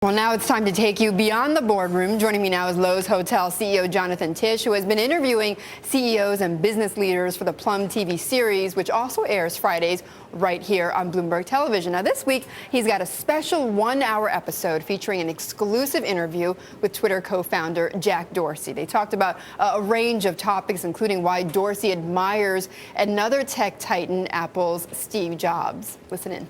Well, now it's time to take you beyond the boardroom. Joining me now is Lowe's Hotel CEO Jonathan Tisch, who has been interviewing CEOs and business leaders for the Plum TV series, which also airs Fridays right here on Bloomberg Television. Now, this week, he's got a special one-hour episode featuring an exclusive interview with Twitter co-founder Jack Dorsey. They talked about a range of topics, including why Dorsey admires another tech titan, Apple's Steve Jobs. Listen in.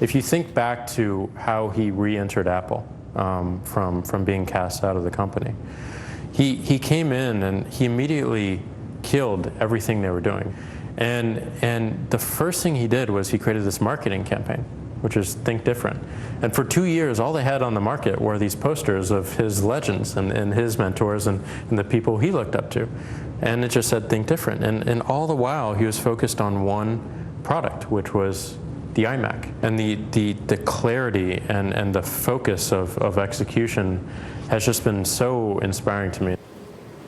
If you think back to how he re-entered Apple from being cast out of the company, he came in and he immediately killed everything they were doing. And the first thing he did was he created this marketing campaign, which is Think Different. And for 2 years, all they had on the market were these posters of his legends and his mentors and the people he looked up to. And it just said Think Different. And all the while, he was focused on one product, which was the iMac. And the clarity and the focus of execution has just been so inspiring to me.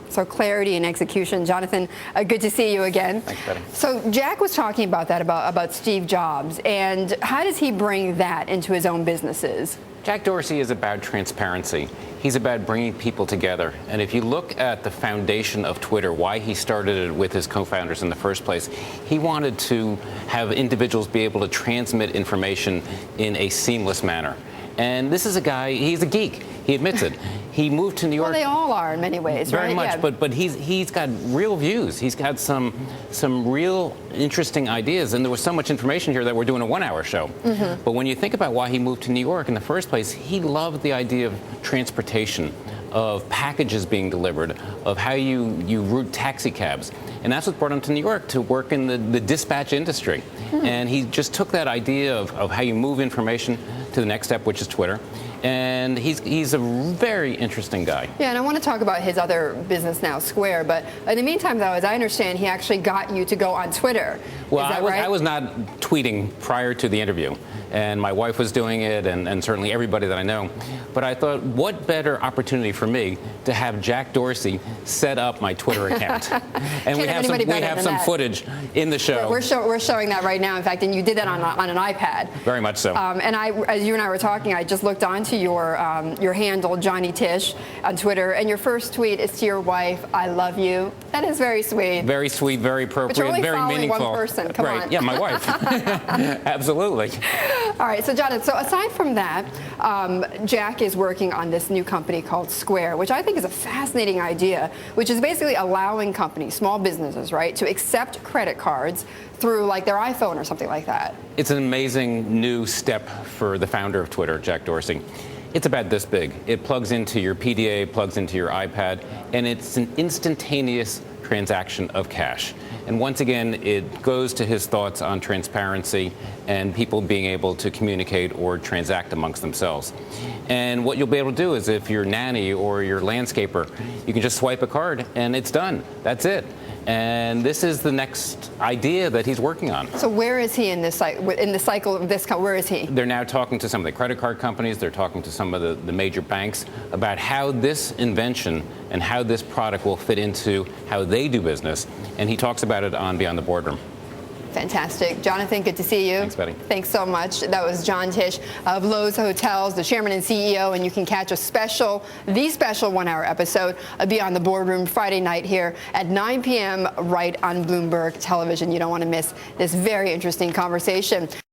So clarity and execution. Jonathan, good to see you again. Thanks, Betty. So Jack was talking about that, about Steve Jobs, and how does he bring that into his own businesses? Jack Dorsey is about transparency. He's about bringing people together. And if you look at the foundation of Twitter, why he started it with his co-founders in the first place, he wanted to have individuals be able to transmit information in a seamless manner. And this is a guy, he's a geek. He admits it. He moved to New York. Well, they all are in many ways, very right? much, Yeah. but he's got real views. He's got some real interesting ideas, and there was so much information here that we're doing a one-hour show. Mm-hmm. But when you think about why he moved to New York in the first place, he loved the idea of transportation, of packages being delivered, of how you route taxi cabs. And that's what brought him to New York, to work in the dispatch industry. Mm-hmm. And he just took that idea of how you move information to the next step, which is Twitter. And he's a very interesting guy. Yeah, and I want to talk about his other business now, Square. But in the meantime, though, as I understand, he actually got you to go on Twitter. Well, Is that right? I was not tweeting prior to the interview. And my wife was doing it, and certainly everybody that I know. But I thought, what better opportunity for me to have Jack Dorsey set up my Twitter account? And we have some footage in the show. We're showing that right now, in fact, and you did that on an iPad. Very much so. And as you and I were talking, I just looked onto your handle, Johnny Tisch, on Twitter, and your first tweet is to your wife, "I love you." That is very sweet. Very sweet, very appropriate, but you're only very meaningful. One person. Come on. Yeah, my wife. Absolutely. All right, so Jonathan, so aside from that, Jack is working on this new company called Square, which I think is a fascinating idea, which is basically allowing companies, small businesses, right, to accept credit cards through like their iPhone or something like that. It's an amazing new step for the founder of Twitter, Jack Dorsey. It's about this big. It plugs into your PDA, plugs into your iPad, and it's an instantaneous transaction of cash. And once again, it goes to his thoughts on transparency and people being able to communicate or transact amongst themselves. And what you'll be able to do is, if you're nanny or your landscaper, you can just swipe a card and it's done. That's it. And this is the next idea that he's working on. So where is he in the cycle of this? Where is he? They're now talking to some of the credit card companies. They're talking to some of the major banks about how this invention and how this product will fit into how they do business. And he talks about it on Beyond the Boardroom. Fantastic. Jonathan, good to see you. Thanks, Betty. Thanks so much. That was John Tisch of Lowe's Hotels, the chairman and CEO, and you can catch the special one-hour episode of Beyond the Boardroom Friday night here at 9 p.m. right on Bloomberg Television. You don't want to miss this very interesting conversation.